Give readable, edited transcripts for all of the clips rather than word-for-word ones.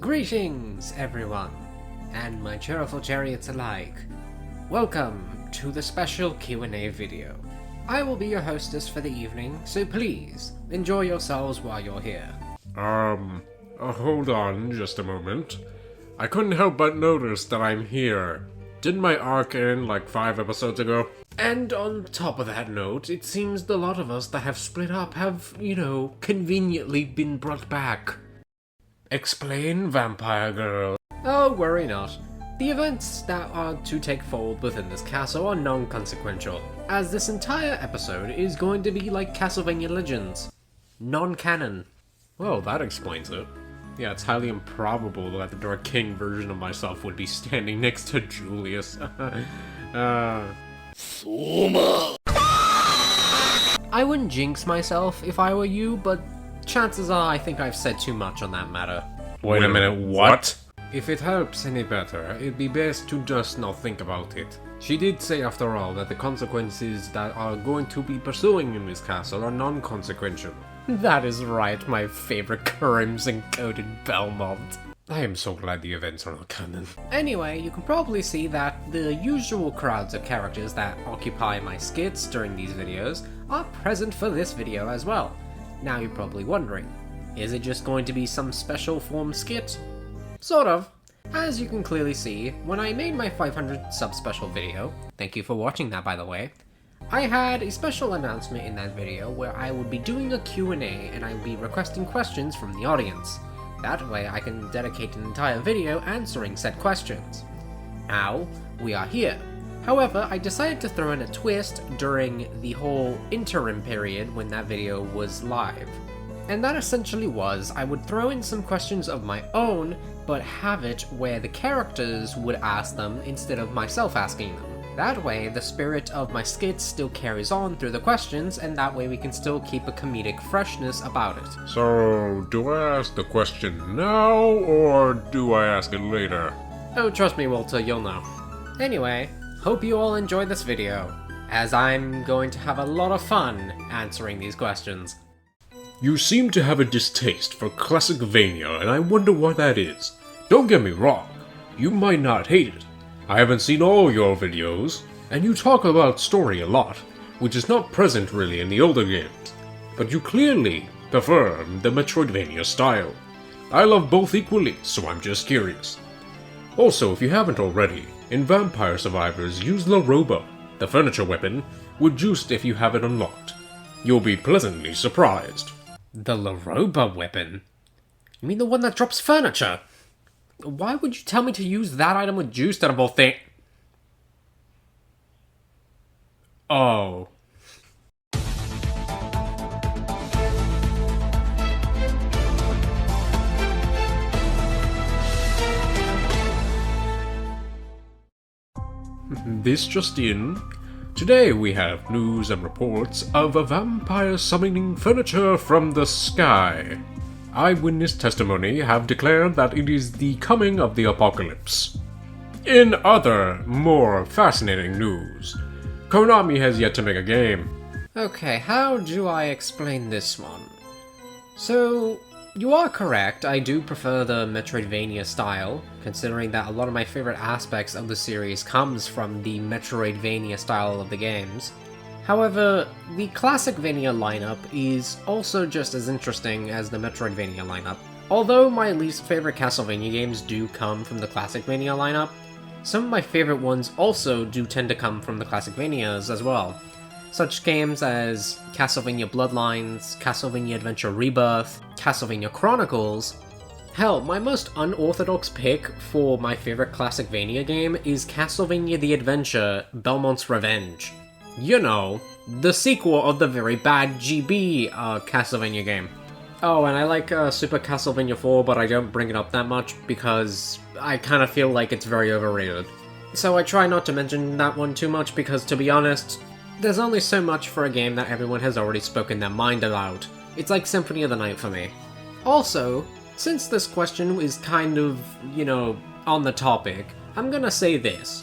Greetings, everyone, and my cheerful chariots alike. Welcome to the special Q&A video. I will be your hostess for the evening, so please, enjoy yourselves while you're here. Hold on just a moment. I couldn't help but notice that I'm here. Didn't my arc end like 5 episodes ago? And on top of that note, it seems the lot of us that have split up have, conveniently been brought back. Explain, vampire girl. Oh, worry not. The events that are to take fold within this castle are non-consequential, as this entire episode is going to be like Castlevania Legends. Non-canon. Well, that explains it. Yeah, it's highly improbable that the Dark King version of myself would be standing next to Julius. I wouldn't jinx myself if I were you, but chances are I think I've said too much on that matter. Wait a minute, what? If it helps any better, it'd be best to just not think about it. She did say, after all, that the consequences that are going to be pursuing in this castle are non-consequential. That is right, my favorite crimson-coated Belmont. I am so glad the events are not canon. Anyway, you can probably see that the usual crowds of characters that occupy my skits during these videos are present for this video as well. Now you're probably wondering, is it just going to be some special form skit? Sort of. As you can clearly see, when I made my 500 sub special video, thank you for watching that by the way, I had a special announcement in that video where I would be doing a Q&A and I would be requesting questions from the audience. That way I can dedicate an entire video answering said questions. Now, we are here. However, I decided to throw in a twist during the whole interim period when that video was live. And that essentially was, I would throw in some questions of my own, but have it where the characters would ask them instead of myself asking them. That way, the spirit of my skits still carries on through the questions, and that way we can still keep a comedic freshness about it. So, do I ask the question now, or do I ask it later? Oh, trust me, Walter, you'll know. Anyway, hope you all enjoyed this video, as I'm going to have a lot of fun answering these questions. You seem to have a distaste for Classicvania, and I wonder what that is. Don't get me wrong, you might not hate it. I haven't seen all your videos, and you talk about story a lot, which is not present really in the older games. But you clearly prefer the Metroidvania style. I love both equally, so I'm just curious. Also, if you haven't already, in Vampire Survivors use La Roba, the furniture weapon, with Juiced if you have it unlocked. You'll be pleasantly surprised. The La Roba weapon? You mean the one that drops furniture? Why would you tell me to use that item with Juice that both thing? Oh. This just in. Today we have news and reports of a vampire summoning furniture from the sky. Eyewitness testimony have declared that it is the coming of the apocalypse. In other, more fascinating news, Konami has yet to make a game. Okay, how do I explain this one? So, you are correct, I do prefer the Metroidvania style, considering that a lot of my favorite aspects of the series comes from the Metroidvania style of the games. However, the Classicvania lineup is also just as interesting as the Metroidvania lineup. Although my least favorite Castlevania games do come from the Classicvania lineup, some of my favorite ones also do tend to come from the Classicvanias as well. Such games as Castlevania Bloodlines, Castlevania Adventure Rebirth, Castlevania Chronicles. Hell, my most unorthodox pick for my favorite Classicvania game is Castlevania The Adventure Belmont's Revenge. You know, the sequel of the very bad GB Castlevania game. Oh, and I like Super Castlevania 4, but I don't bring it up that much because I kind of feel like it's very overrated. So I try not to mention that one too much because, to be honest, there's only so much for a game that everyone has already spoken their mind about. It's like Symphony of the Night for me. Also, since this question is kind of, on the topic, I'm gonna say this.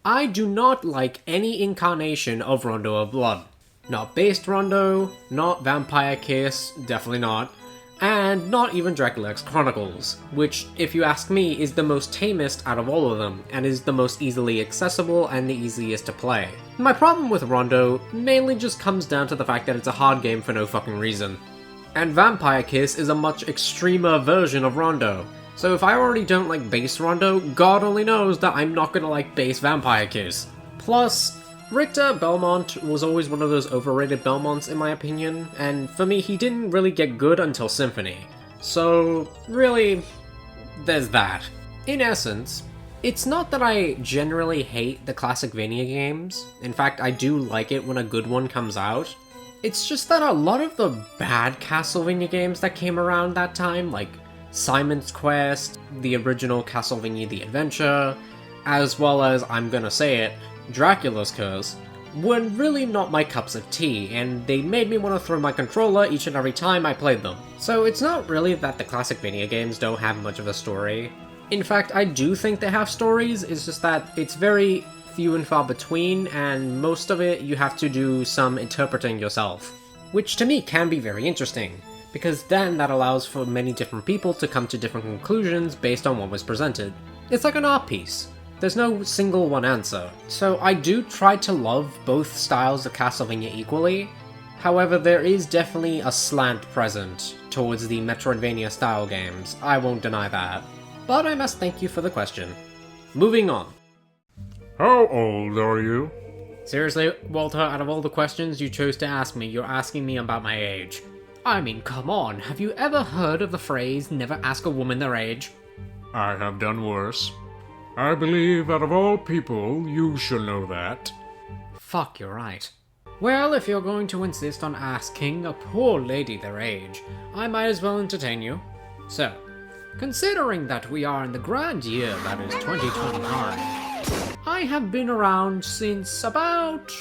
I do not like any incarnation of Rondo of Blood. Not Based Rondo, not Vampire Kiss, definitely not, And not even Dracula X Chronicles, which, if you ask me, is the most tamest out of all of them, and is the most easily accessible and the easiest to play. My problem with Rondo mainly just comes down to the fact that it's a hard game for no fucking reason. And Vampire Kiss is a much extremer version of Rondo, so if I already don't like base Rondo, God only knows that I'm not gonna like base Vampire Kiss. Plus, Richter Belmont was always one of those overrated Belmonts in my opinion, and for me he didn't really get good until Symphony. So, really, there's that. In essence, it's not that I generally hate the classic Castlevania games. In fact, I do like it when a good one comes out. It's just that a lot of the bad Castlevania games that came around that time, like Simon's Quest, the original Castlevania The Adventure, as well as, I'm gonna say it, Dracula's Curse, were really not my cups of tea, and they made me want to throw my controller each and every time I played them. So it's not really that the classic Castlevania games don't have much of a story. In fact, I do think they have stories, it's just that it's very few and far between, and most of it you have to do some interpreting yourself. Which to me can be very interesting, because then that allows for many different people to come to different conclusions based on what was presented. It's like an art piece. There's no single one answer, so I do try to love both styles of Castlevania equally. However, there is definitely a slant present towards the Metroidvania style games, I won't deny that. But I must thank you for the question. Moving on. How old are you? Seriously, Walter, out of all the questions you chose to ask me, you're asking me about my age. I mean, come on, have you ever heard of the phrase, never ask a woman their age? I have done worse. I believe out of all people, you should know that. Fuck, you're right. Well, if you're going to insist on asking a poor lady their age, I might as well entertain you. So, considering that we are in the grand year that is 2029, I have been around since about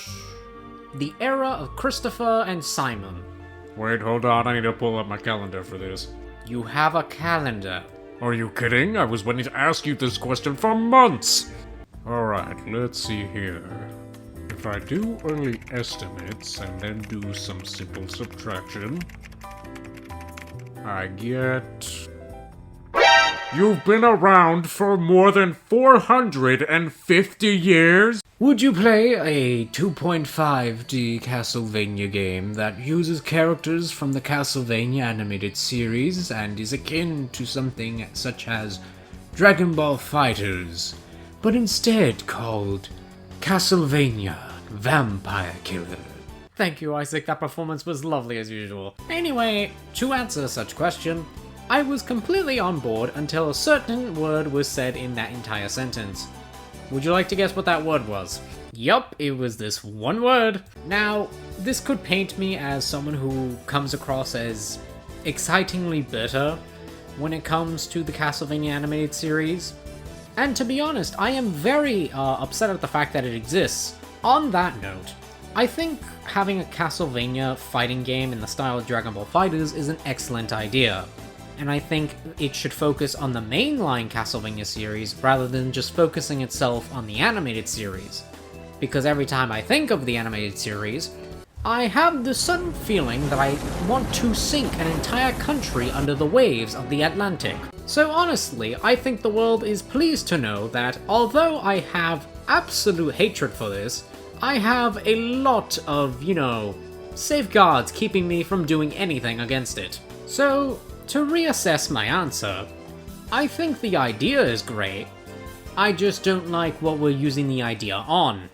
the era of Christopher and Simon. Wait, hold on, I need to pull up my calendar for this. You have a calendar. Are you kidding? I was waiting to ask you this question for months! Alright, let's see here. If I do early estimates and then do some simple subtraction, I get... You've been around for more than 450 years? Would you play a 2.5D Castlevania game that uses characters from the Castlevania animated series and is akin to something such as Dragon Ball FighterZ, but instead called Castlevania Vampire Killer? Thank you, Isaac, that performance was lovely as usual. Anyway, to answer such question, I was completely on board until a certain word was said in that entire sentence. Would you like to guess what that word was? Yup, it was this one word. Now, this could paint me as someone who comes across as excitingly bitter when it comes to the Castlevania animated series. And to be honest, I am very upset at the fact that it exists. On that note, I think having a Castlevania fighting game in the style of Dragon Ball FighterZ is an excellent idea. And I think it should focus on the mainline Castlevania series rather than just focusing itself on the animated series. Because every time I think of the animated series, I have the sudden feeling that I want to sink an entire country under the waves of the Atlantic. So honestly, I think the world is pleased to know that although I have absolute hatred for this, I have a lot of, safeguards keeping me from doing anything against it. So, to reassess my answer, I think the idea is great, I just don't like what we're using the idea on.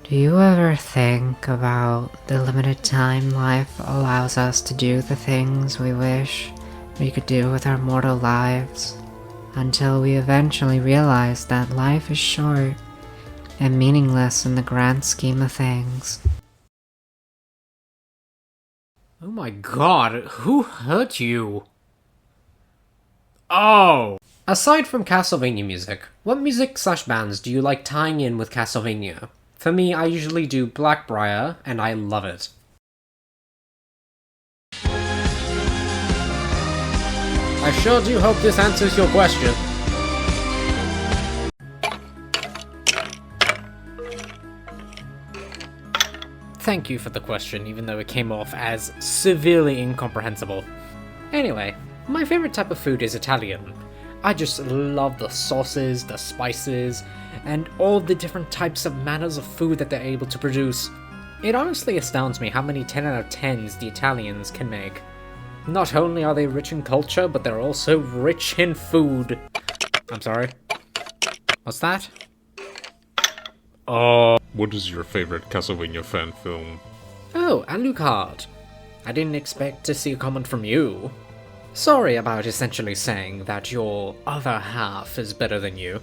Do you ever think about the limited time life allows us to do the things we wish we could do with our mortal lives, until we eventually realize that life is short and meaningless in the grand scheme of things? Oh my god, who hurt you? Oh! Aside from Castlevania music, what music/bands do you like tying in with Castlevania? For me, I usually do Blackbriar, and I love it. I sure do hope this answers your question. Thank you for the question, even though it came off as severely incomprehensible. Anyway, my favorite type of food is Italian. I just love the sauces, the spices, and all the different types of manners of food that they're able to produce. It honestly astounds me how many 10 out of 10s the Italians can make. Not only are they rich in culture, but they're also rich in food. I'm sorry. What's that? What is your favorite Castlevania fan film? Oh, Alucard. I didn't expect to see a comment from you. Sorry about essentially saying that your other half is better than you.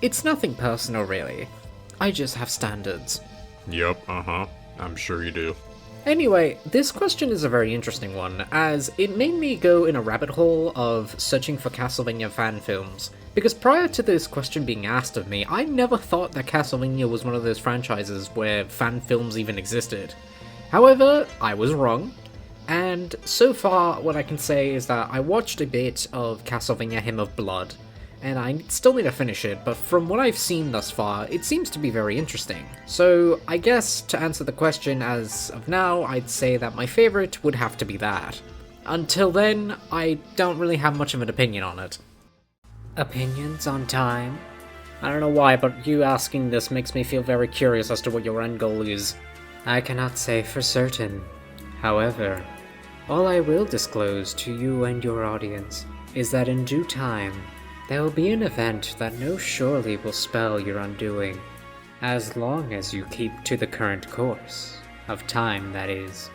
It's nothing personal, really. I just have standards. Yep, I'm sure you do. Anyway, this question is a very interesting one, as it made me go in a rabbit hole of searching for Castlevania fan films. Because prior to this question being asked of me, I never thought that Castlevania was one of those franchises where fan films even existed. However, I was wrong. And so far, what I can say is that I watched a bit of Castlevania Hymn of Blood, and I still need to finish it, but from what I've seen thus far, it seems to be very interesting. So I guess to answer the question as of now, I'd say that my favorite would have to be that. Until then, I don't really have much of an opinion on it. Opinions on time? I don't know why, but you asking this makes me feel very curious as to what your end goal is. I cannot say for certain. However, all I will disclose to you and your audience is that in due time, there will be an event that no surely will spell your undoing, as long as you keep to the current course of time, that is.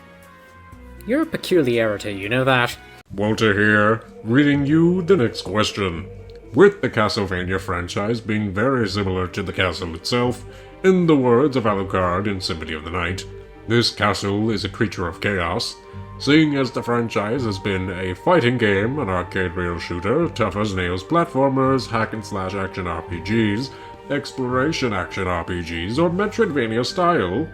You're a peculiarity, you know that? Walter here, reading you the next question. With the Castlevania franchise being very similar to the castle itself, in the words of Alucard in Symphony of the Night, this castle is a creature of chaos. Seeing as the franchise has been a fighting game, an arcade rail shooter, tough as nails platformers, hack and slash action RPGs, exploration action RPGs, or Metroidvania style,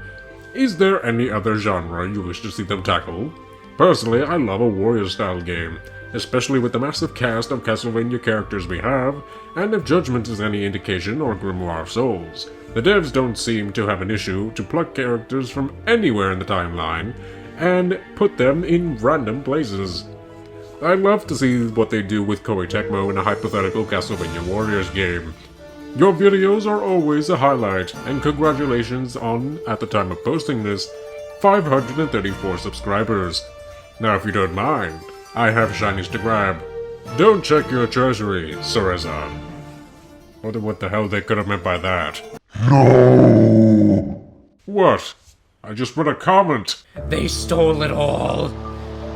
is there any other genre you wish to see them tackle? Personally, I love a warrior style game, especially with the massive cast of Castlevania characters we have, and if Judgment is any indication or Grimoire of Souls. The devs don't seem to have an issue to pluck characters from anywhere in the timeline, and put them in random places. I'd love to see what they do with Koei Tecmo in a hypothetical Castlevania Warriors game. Your videos are always a highlight, and congratulations on, at the time of posting this, 534 subscribers. Now if you don't mind, I have shinies to grab. Don't check your treasury, Cereza. Wonder what the hell they could have meant by that. No! What? I just read a comment. They stole it all.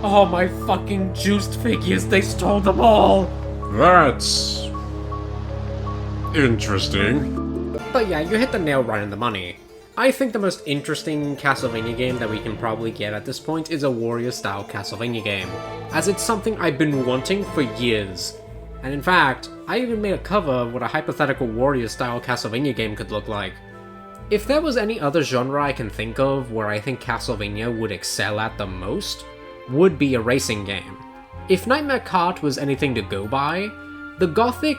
All my fucking juiced figures, they stole them all. That's interesting. But yeah, you hit the nail right on the money. I think the most interesting Castlevania game that we can probably get at this point is a warrior-style Castlevania game, as it's something I've been wanting for years. And in fact, I even made a cover of what a hypothetical warrior-style Castlevania game could look like. If there was any other genre I can think of where I think Castlevania would excel at the most, would be a racing game. If Nightmare Kart was anything to go by, the gothic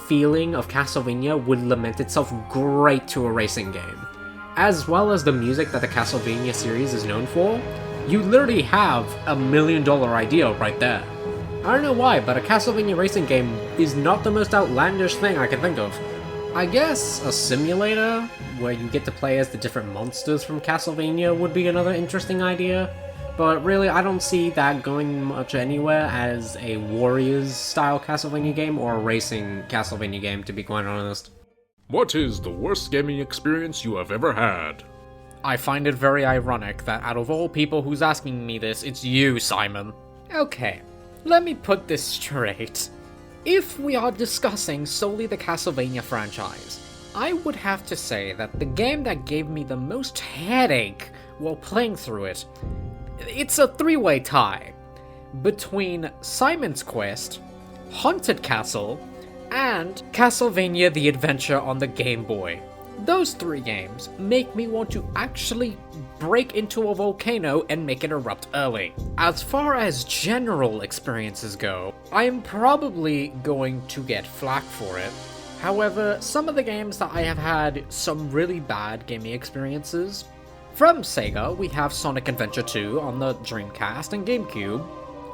feeling of Castlevania would lament itself great to a racing game. As well as the music that the Castlevania series is known for, you literally have $1 million idea right there. I don't know why, but a Castlevania racing game is not the most outlandish thing I can think of. I guess a simulator, where you get to play as the different monsters from Castlevania, would be another interesting idea. But really, I don't see that going much anywhere as a Warriors-style Castlevania game or a racing Castlevania game, to be quite honest. What is the worst gaming experience you have ever had? I find it very ironic that out of all people who's asking me this, it's you, Simon. Okay, let me put this straight. If we are discussing solely the Castlevania franchise, I would have to say that the game that gave me the most headache while playing through it, it's a three-way tie between Simon's Quest, Haunted Castle, and Castlevania The Adventure on the Game Boy. Those three games make me want to actually break into a volcano and make it erupt early. As far as general experiences go, I am probably going to get flack for it. However, some of the games that I have had some really bad gaming experiences. From Sega, we have Sonic Adventure 2 on the Dreamcast and GameCube.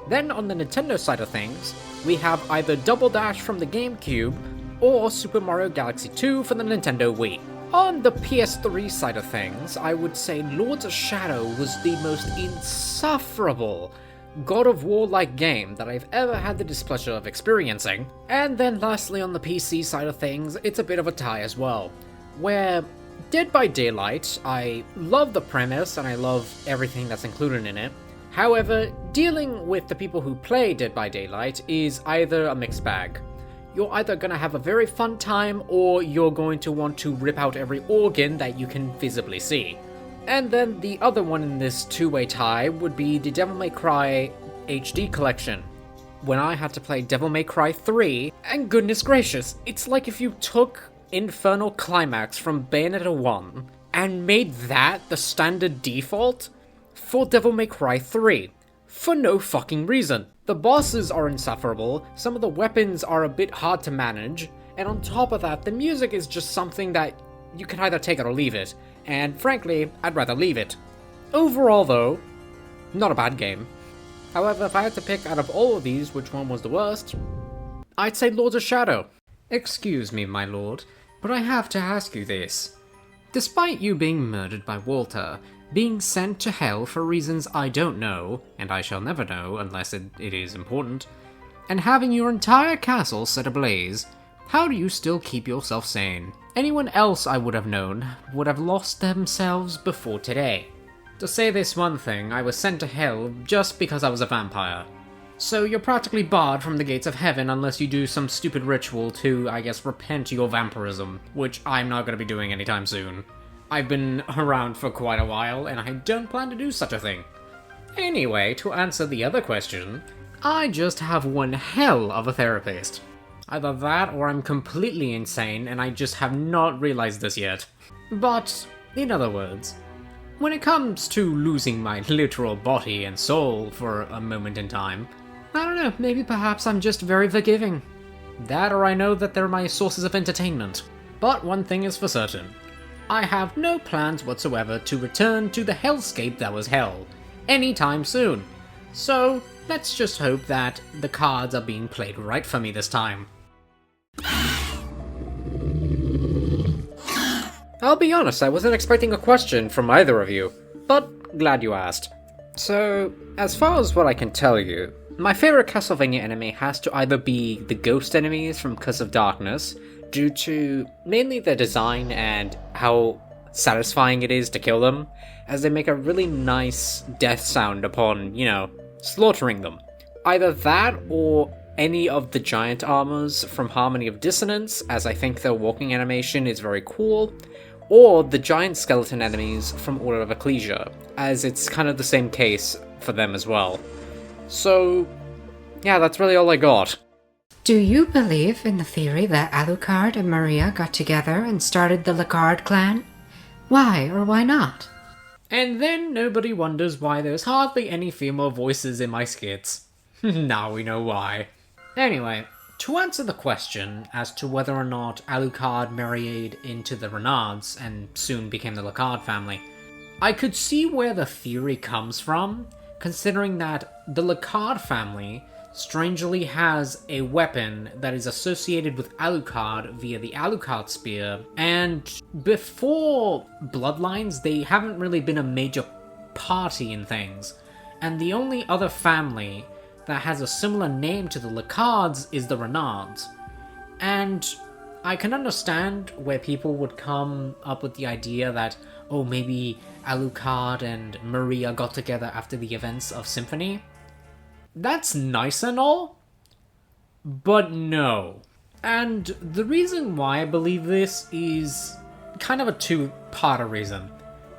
Then on the Nintendo side of things, we have either Double Dash from the GameCube or Super Mario Galaxy 2 for the Nintendo Wii. On the PS3 side of things, I would say Lords of Shadow was the most insufferable God of War-like game that I've ever had the displeasure of experiencing. And then lastly on the PC side of things, it's a bit of a tie as well, where Dead by Daylight, I love the premise and I love everything that's included in it. However, dealing with the people who play Dead by Daylight is either a mixed bag. You're either going to have a very fun time, or you're going to want to rip out every organ that you can visibly see. And then the other one in this two-way tie would be the Devil May Cry HD collection. When I had to play Devil May Cry 3, and goodness gracious, it's like if you took Infernal Climax from Bayonetta 1 and made that the standard default for Devil May Cry 3, for no fucking reason. The bosses are insufferable, some of the weapons are a bit hard to manage, and on top of that, the music is just something that you can either take it or leave it, and frankly, I'd rather leave it. Overall though, not a bad game. However, if I had to pick out of all of these which one was the worst, I'd say Lords of Shadow. Excuse me, my lord, but I have to ask you this. Despite you being murdered by Walter, being sent to hell for reasons I don't know, and I shall never know unless it is important, and having your entire castle set ablaze, how do you still keep yourself sane? Anyone else I would have known would have lost themselves before today. To say this one thing, I was sent to hell just because I was a vampire. So you're practically barred from the gates of heaven unless you do some stupid ritual to, I guess, repent your vampirism, which I'm not going to be doing anytime soon. I've been around for quite a while, and I don't plan to do such a thing. Anyway, to answer the other question, I just have one hell of a therapist. Either that, or I'm completely insane, and I just have not realized this yet. But, in other words, when it comes to losing my literal body and soul for a moment in time, I don't know, maybe perhaps I'm just very forgiving. That, or I know that they're my sources of entertainment. But one thing is for certain. I have no plans whatsoever to return to the hellscape that was hell, anytime soon. So, let's just hope that the cards are being played right for me this time. I'll be honest, I wasn't expecting a question from either of you, but glad you asked. So, as far as what I can tell you, my favorite Castlevania enemy has to either be the ghost enemies from Curse of Darkness, due to mainly their design and how satisfying it is to kill them, as they make a really nice death sound upon, slaughtering them. Either that, or any of the giant armors from Harmony of Dissonance, as I think their walking animation is very cool, or the giant skeleton enemies from Order of Ecclesia, as it's kind of the same case for them as well. So, yeah, that's really all I got. Do you believe in the theory that Alucard and Maria got together and started the Lacard clan? Why or why not? And then nobody wonders why there's hardly any female voices in my skits. Now we know why. Anyway, to answer the question as to whether or not Alucard married into the Renards and soon became the Lacard family, I could see where the theory comes from, considering that the Lacard family strangely has a weapon that is associated with Alucard via the Alucard spear, and before Bloodlines, they haven't really been a major party in things, and the only other family that has a similar name to the Lacards is the Renards. And I can understand where people would come up with the idea that, oh, maybe Alucard and Maria got together after the events of Symphony. That's nice and all, but no. And the reason why I believe this is kind of a two-parter reason.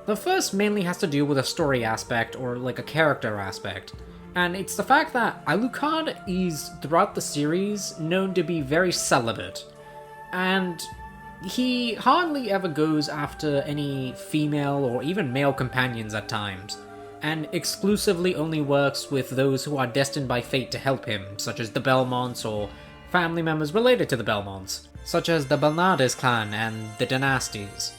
The first mainly has to do with a story aspect, or like a character aspect. And it's the fact that Alucard is, throughout the series, known to be very celibate. And he hardly ever goes after any female or even male companions at times, and exclusively only works with those who are destined by fate to help him, such as the Belmonts or family members related to the Belmonts, such as the Bernardes clan and the Dynasties.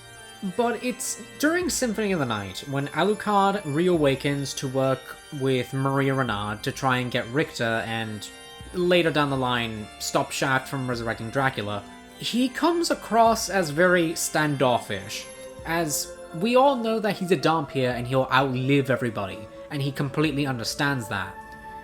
But it's during Symphony of the Night when Alucard reawakens to work with Maria Renard to try and get Richter and later down the line stop Shaft from resurrecting Dracula. He comes across as very standoffish, as we all know that he's a Dhampir and he'll outlive everybody, and he completely understands that.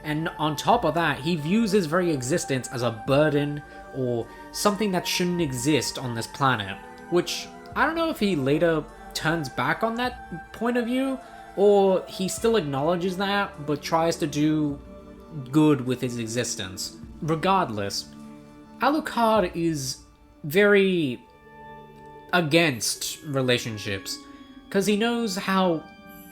And on top of that, he views his very existence as a burden or something that shouldn't exist on this planet, which I don't know if he later turns back on that point of view, or he still acknowledges that, but tries to do good with his existence. Regardless, Alucard is very against relationships, because he knows how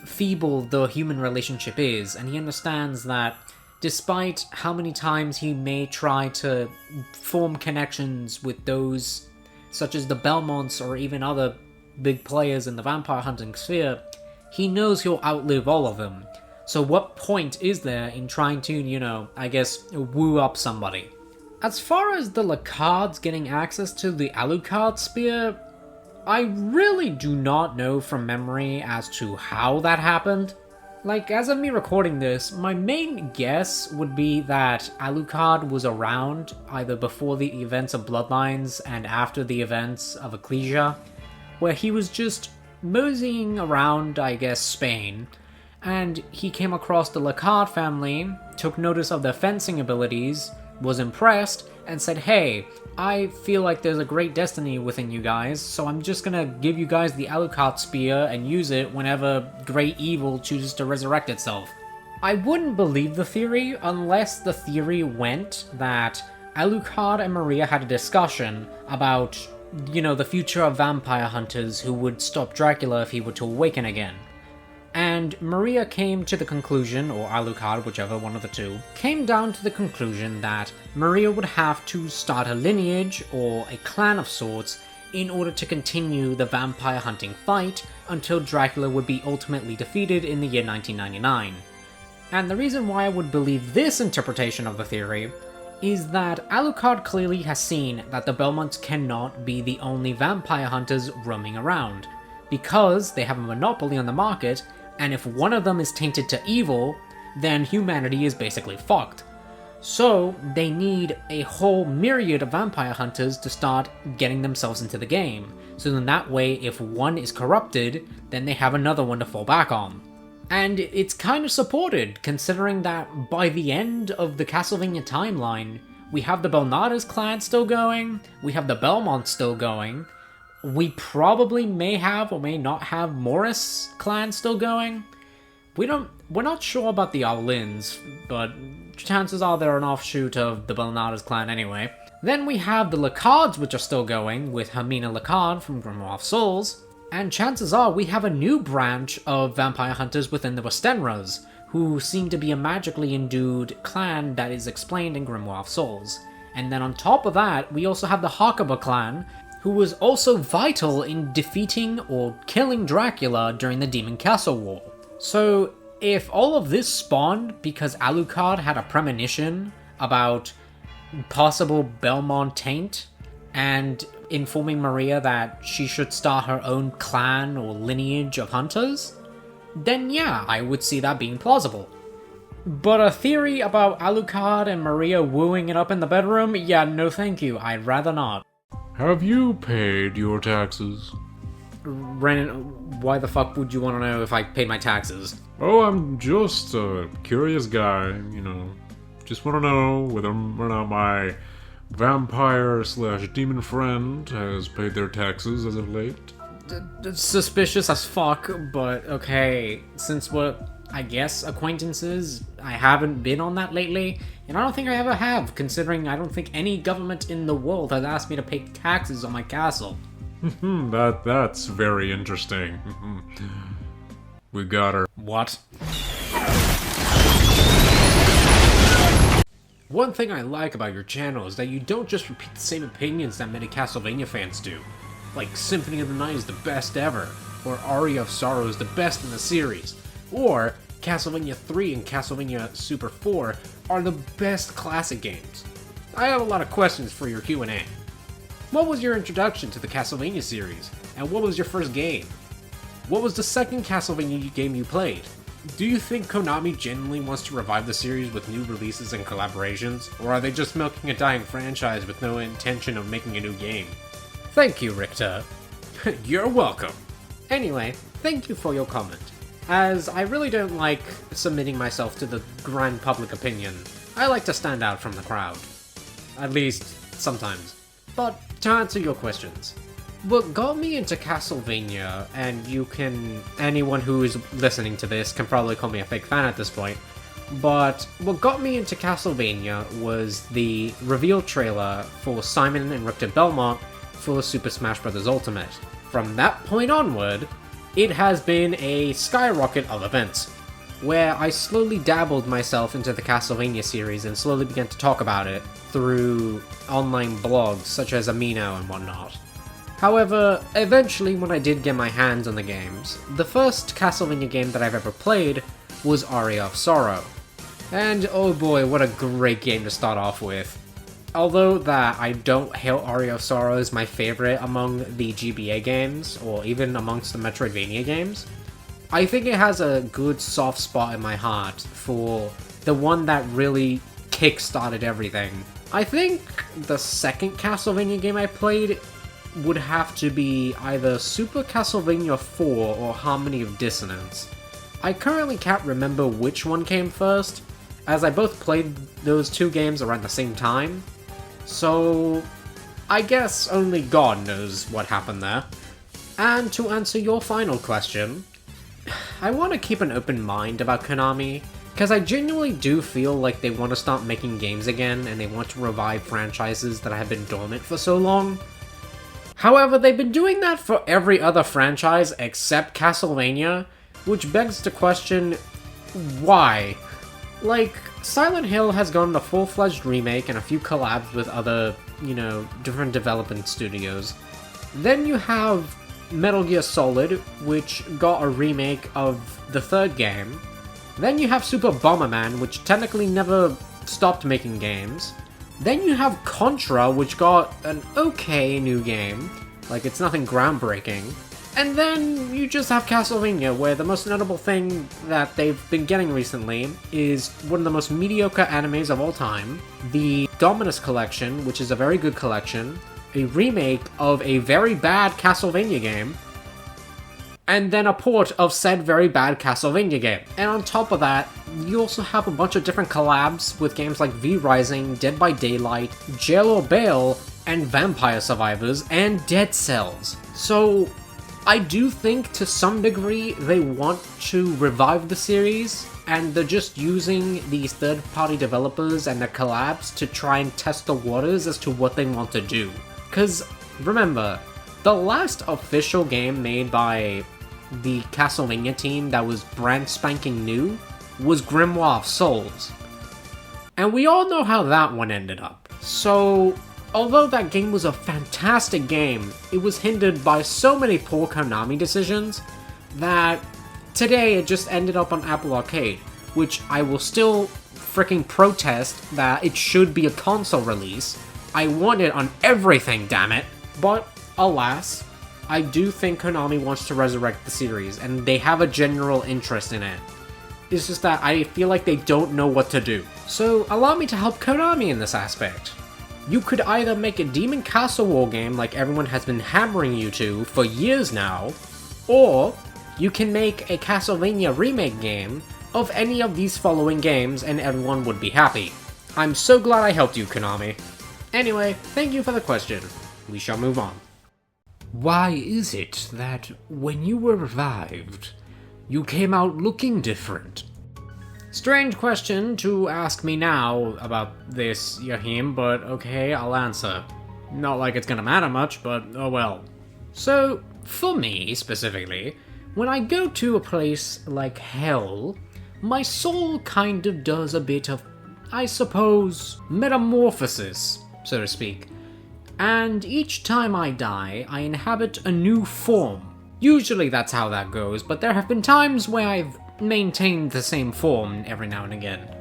feeble the human relationship is, and he understands that despite how many times he may try to form connections with those such as the Belmonts or even other big players in the vampire hunting sphere, he knows he'll outlive all of them. So what point is there in trying to, I guess, woo up somebody? As far as the Lacards getting access to the Alucard spear, I really do not know from memory as to how that happened. Like, as of me recording this, my main guess would be that Alucard was around either before the events of Bloodlines and after the events of Ecclesia, where he was just moseying around, I guess, Spain, and he came across the Lacard family, took notice of their fencing abilities, was impressed, and said, hey, I feel like there's a great destiny within you guys, so I'm just gonna give you guys the Alucard spear and use it whenever great evil chooses to resurrect itself. I wouldn't believe the theory unless the theory went that Alucard and Maria had a discussion about, the future of vampire hunters who would stop Dracula if he were to awaken again. And Maria came to the conclusion, or Alucard, whichever one of the two, came down to the conclusion that Maria would have to start a lineage, or a clan of sorts, in order to continue the vampire hunting fight until Dracula would be ultimately defeated in the year 1999. And the reason why I would believe this interpretation of the theory is that Alucard clearly has seen that the Belmonts cannot be the only vampire hunters roaming around, because they have a monopoly on the market, and if one of them is tainted to evil, then humanity is basically fucked. So they need a whole myriad of vampire hunters to start getting themselves into the game, so then that way if one is corrupted, then they have another one to fall back on. And it's kind of supported, considering that by the end of the Castlevania timeline, we have the Belnades clan still going, we have the Belmonts still going, we probably may have or may not have Morris clan still going. We're not sure about the Aulins, but chances are they're an offshoot of the Belnades clan anyway. Then we have the Lacards, which are still going, with Hermina Lacard from Grimoire of Souls. And chances are we have a new branch of vampire hunters within the Westenras, who seem to be a magically endued clan that is explained in Grimoire of Souls. And then on top of that, we also have the Hakuba clan, who was also vital in defeating or killing Dracula during the Demon Castle War. So, if all of this spawned because Alucard had a premonition about possible Belmont taint, and informing Maria that she should start her own clan or lineage of hunters, then yeah, I would see that being plausible. But a theory about Alucard and Maria wooing it up in the bedroom? Yeah, no thank you, I'd rather not. Have you paid your taxes? Renan, why the fuck would you want to know if I paid my taxes? Oh, I'm just a curious guy, Just want to know whether or not my vampire/demon friend has paid their taxes as of late. Suspicious as fuck, but okay. Since we're, I guess, acquaintances, I haven't been on that lately, and I don't think I ever have, considering I don't think any government in the world has asked me to pay taxes on my castle. That's very interesting. We got her. What? One thing I like about your channel is that you don't just repeat the same opinions that many Castlevania fans do. Like Symphony of the Night is the best ever, or Aria of Sorrow is the best in the series, or Castlevania 3 and Castlevania Super 4 are the best classic games. I have a lot of questions for your Q&A. What was your introduction to the Castlevania series? And what was your first game? What was the second Castlevania game you played? Do you think Konami genuinely wants to revive the series with new releases and collaborations? Or are they just milking a dying franchise with no intention of making a new game? Thank you, Richter. You're welcome. Anyway, thank you for your comment. As I really don't like submitting myself to the grand public opinion, I like to stand out from the crowd. At least, sometimes. But to answer your questions, what got me into Castlevania, and anyone who is listening to this can probably call me a fake fan at this point, but what got me into Castlevania was the reveal trailer for Simon and Richter Belmont for Super Smash Bros. Ultimate. From that point onward, it has been a skyrocket of events, where I slowly dabbled myself into the Castlevania series and slowly began to talk about it through online blogs such as Amino and whatnot. However, eventually when I did get my hands on the games, the first Castlevania game that I've ever played was Aria of Sorrow. And oh boy, what a great game to start off with. Although that I don't hail Aria of Sorrow as my favorite among the GBA games, or even amongst the Metroidvania games, I think it has a good soft spot in my heart for the one that really kick-started everything. I think the second Castlevania game I played would have to be either Super Castlevania 4 or Harmony of Dissonance. I currently can't remember which one came first, as I both played those two games around the same time, so I guess only God knows what happened there. And to answer your final question, I want to keep an open mind about Konami, because I genuinely do feel like they want to start making games again and they want to revive franchises that have been dormant for so long. However, they've been doing that for every other franchise except Castlevania, which begs to question, why? Like, Silent Hill has gotten a full-fledged remake and a few collabs with other, different development studios. Then you have Metal Gear Solid, which got a remake of the third game. Then you have Super Bomberman, which technically never stopped making games. Then you have Contra, which got an okay new game, like it's nothing groundbreaking. And then you just have Castlevania, where the most notable thing that they've been getting recently is one of the most mediocre animes of all time, the Dominus Collection, which is a very good collection, a remake of a very bad Castlevania game, and then a port of said very bad Castlevania game. And on top of that, you also have a bunch of different collabs with games like V-Rising, Dead by Daylight, Jail or Bail, and Vampire Survivors, and Dead Cells. So I do think to some degree they want to revive the series, and they're just using these third-party developers and their collabs to try and test the waters as to what they want to do. Because, remember, the last official game made by the Castlevania team that was brand spanking new was Grimoire of Souls. And we all know how that one ended up. So, although that game was a fantastic game, it was hindered by so many poor Konami decisions that today it just ended up on Apple Arcade, which I will still freaking protest that it should be a console release. I want it on everything, damn it. But, alas, I do think Konami wants to resurrect the series, and they have a general interest in it. It's just that I feel like they don't know what to do. So, allow me to help Konami in this aspect. You could either make a Demon Castle War game like everyone has been hammering you to for years now, or you can make a Castlevania remake game of any of these following games and everyone would be happy. I'm so glad I helped you, Konami. Anyway, thank you for the question. We shall move on. Why is it that when you were revived, you came out looking different? Strange question to ask me now about this, Yahim, but okay, I'll answer. Not like it's gonna matter much, but oh well. So, for me, specifically, when I go to a place like hell, my soul kind of does a bit of, I suppose, metamorphosis, so to speak. And each time I die, I inhabit a new form. Usually that's how that goes, but there have been times where I've maintained the same form every now and again.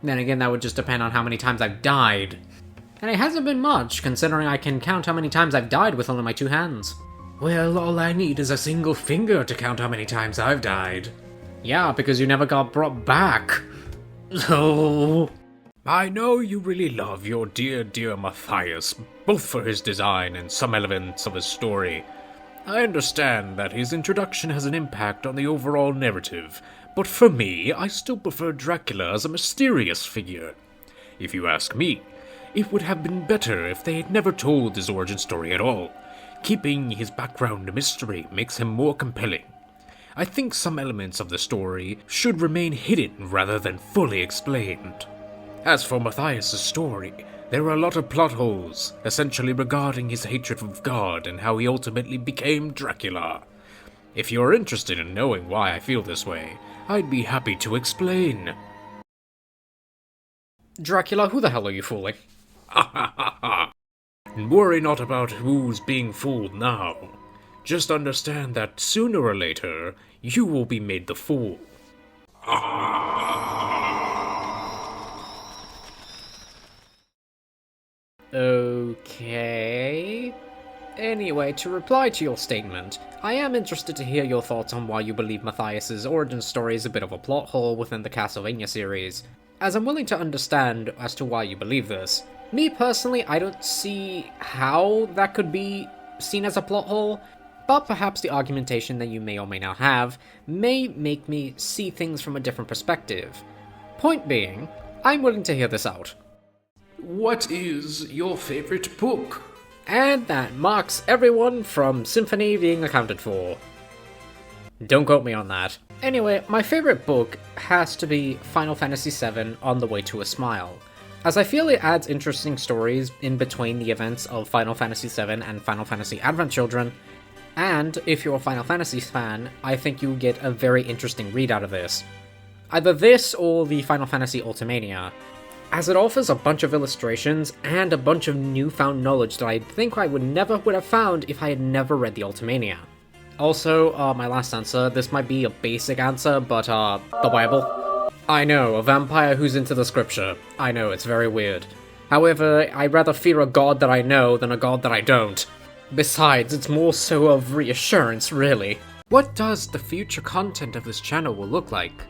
Then again, that would just depend on how many times I've died. And it hasn't been much, considering I can count how many times I've died with only my 2 hands. Well, all I need is a single finger to count how many times I've died. Yeah, because you never got brought back. So... I know you really love your dear, dear Matthias, both for his design and some elements of his story. I understand that his introduction has an impact on the overall narrative, but for me, I still prefer Dracula as a mysterious figure. If you ask me, it would have been better if they had never told his origin story at all. Keeping his background a mystery makes him more compelling. I think some elements of the story should remain hidden rather than fully explained. As for Matthias' story, there are a lot of plot holes, essentially regarding his hatred of God and how he ultimately became Dracula. If you're interested in knowing why I feel this way, I'd be happy to explain. Dracula, who the hell are you fooling? Ha ha ha ha! Worry not about who's being fooled now. Just understand that sooner or later, you will be made the fool. Okay... Anyway, to reply to your statement, I am interested to hear your thoughts on why you believe Matthias' origin story is a bit of a plot hole within the Castlevania series, as I'm willing to understand as to why you believe this. Me personally, I don't see how that could be seen as a plot hole, but perhaps the argumentation that you may or may not have may make me see things from a different perspective. Point being, I'm willing to hear this out. What is your favorite book? And that marks everyone from Symphony being accounted for. Don't quote me on that. Anyway, my favorite book has to be Final Fantasy VII On the Way to a Smile, as I feel it adds interesting stories in between the events of Final Fantasy VII and Final Fantasy Advent Children, and if you're a Final Fantasy fan, I think you'll get a very interesting read out of this. Either this or the Final Fantasy Ultimania, as it offers a bunch of illustrations and a bunch of newfound knowledge that I think I never would have found if I had never read the Ultimania. Also, my last answer, this might be a basic answer, but the Bible. I know, a vampire who's into the scripture. I know, it's very weird. However, I'd rather fear a god that I know than a god that I don't. Besides, it's more so of reassurance, really. What does the future content of this channel will look like?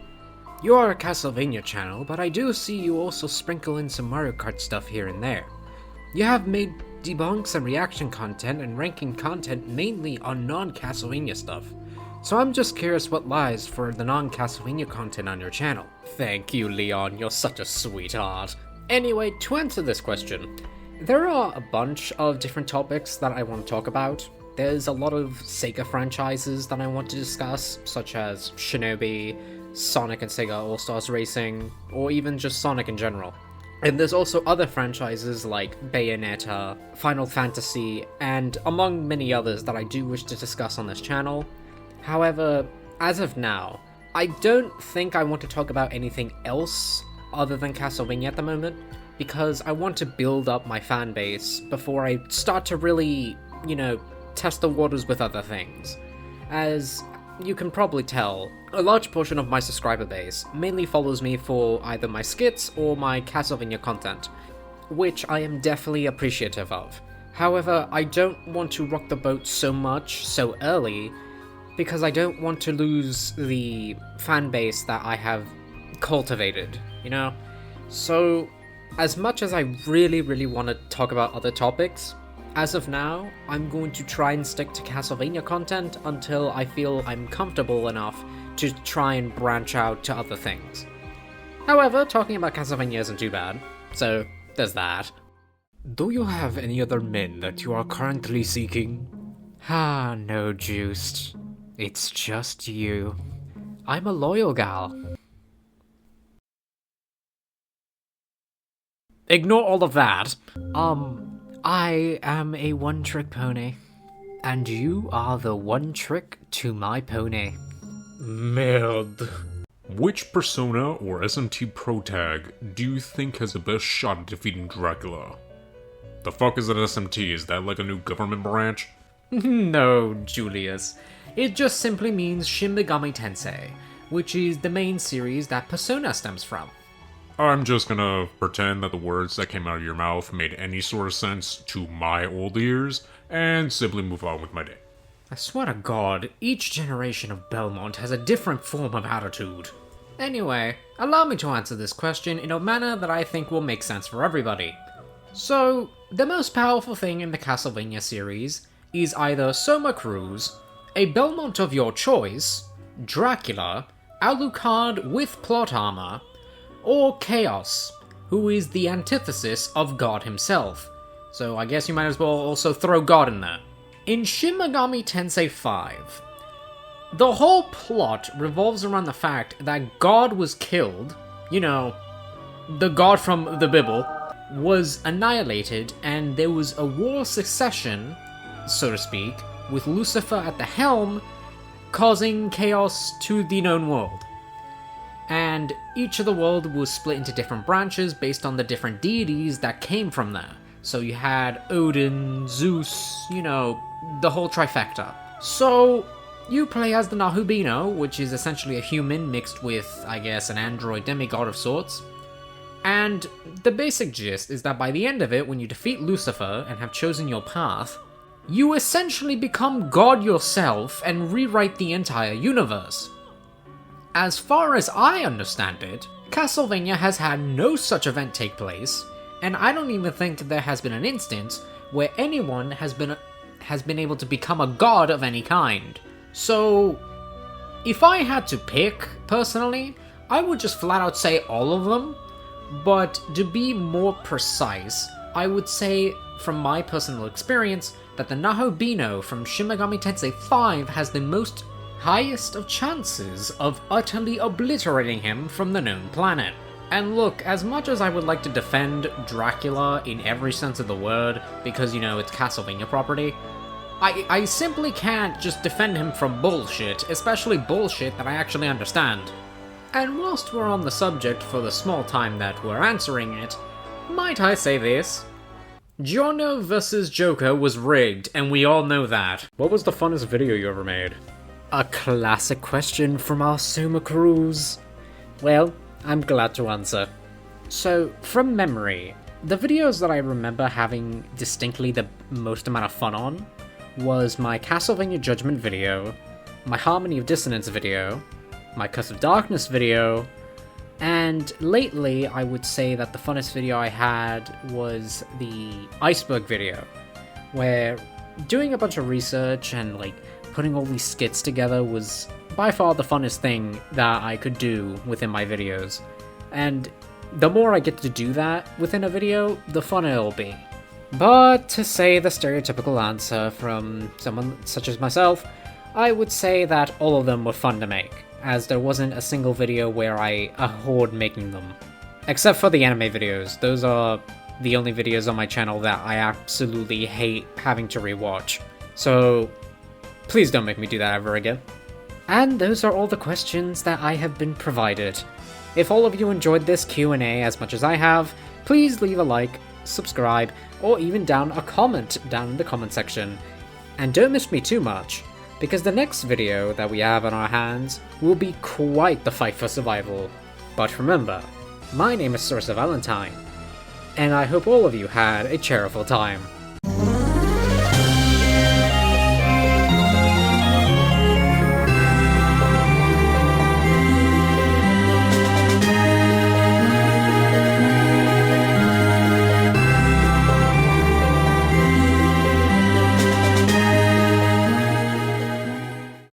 You are a Castlevania channel, but I do see you also sprinkle in some Mario Kart stuff here and there. You have made debunks and reaction content and ranking content mainly on non-Castlevania stuff. So I'm just curious what lies for the non-Castlevania content on your channel. Thank you, Leon, you're such a sweetheart. Anyway, to answer this question, there are a bunch of different topics that I want to talk about. There's a lot of Sega franchises that I want to discuss, such as Shinobi, Sonic and Sega All-Stars Racing, or even just Sonic in general. And there's also other franchises like Bayonetta, Final Fantasy, and among many others that I do wish to discuss on this channel. However, as of now, I don't think I want to talk about anything else other than Castlevania at the moment, because I want to build up my fan base before I start to really, test the waters with other things. As you can probably tell, a large portion of my subscriber base mainly follows me for either my skits or my Castlevania content, which I am definitely appreciative of. However, I don't want to rock the boat so much so early, because I don't want to lose the fan base that I have cultivated, So, as much as I really want to talk about other topics, as of now, I'm going to try and stick to Castlevania content until I feel I'm comfortable enough to try and branch out to other things. However, talking about Castlevania isn't too bad, so there's that. Do you have any other men that you are currently seeking? Ah, no, Juiced. It's just you. I'm a loyal gal. Ignore all of that. I am a one-trick pony. And you are the one trick to my pony. Merde. Which Persona or SMT Pro Tag do you think has the best shot at defeating Dracula? The fuck is an SMT? Is that like a new government branch? No, Julius. It just simply means Shin Megami Tensei, which is the main series that Persona stems from. I'm just gonna pretend that the words that came out of your mouth made any sort of sense to my old ears, and simply move on with my day. I swear to God, each generation of Belmont has a different form of attitude. Anyway, allow me to answer this question in a manner that I think will make sense for everybody. So, the most powerful thing in the Castlevania series is either Soma Cruz, a Belmont of your choice, Dracula, Alucard with plot armor, or Chaos, who is the antithesis of God himself. So I guess you might as well also throw God in there. In Shin Megami Tensei 5, the whole plot revolves around the fact that God was killed, you know, the God from the Bible, was annihilated, and there was a war of succession, so to speak, with Lucifer at the helm, causing chaos to the known world. And each of the world was split into different branches based on the different deities that came from there. So you had Odin, Zeus, you know, the whole trifecta. So you play as the Nahubino, which is essentially a human mixed with, I guess, an android demigod of sorts. And the basic gist is that by the end of it, when you defeat Lucifer and have chosen your path, you essentially become God yourself and rewrite the entire universe. As far as I understand it, Castlevania has had no such event take place, and I don't even think there has been an instance where anyone has been able to become a god of any kind. So, if I had to pick, personally, I would just flat out say all of them, but to be more precise, I would say, from my personal experience, that the Nahobino from Shin Megami Tensei 5 has the most highest of chances of utterly obliterating him from the known planet. And look, as much as I would like to defend Dracula in every sense of the word, because, you know, it's Castlevania property, I simply can't just defend him from bullshit, especially bullshit that I actually understand. And whilst we're on the subject for the small time that we're answering it, might I say this? Giorno vs. Joker was rigged, and we all know that. What was the funnest video you ever made? A classic question from our Soma Cruz. Well, I'm glad to answer. So, from memory, the videos that I remember having distinctly the most amount of fun on was my Castlevania Judgment video, my Harmony of Dissonance video, my Curse of Darkness video, and lately I would say that the funnest video I had was the Iceberg video, where doing a bunch of research and like putting all these skits together was by far the funnest thing that I could do within my videos. And the more I get to do that within a video, the funner it'll be. But to say the stereotypical answer from someone such as myself, I would say that all of them were fun to make, as there wasn't a single video where I abhorred making them. Except for the anime videos. Those are the only videos on my channel that I absolutely hate having to rewatch. So please don't make me do that ever again. And those are all the questions that I have been provided. If all of you enjoyed this Q&A as much as I have, please leave a like, subscribe, or even down a comment down in the comment section. And don't miss me too much, because the next video that we have on our hands will be quite the fight for survival. But remember, my name is Sir Valentine, and I hope all of you had a cherryful time.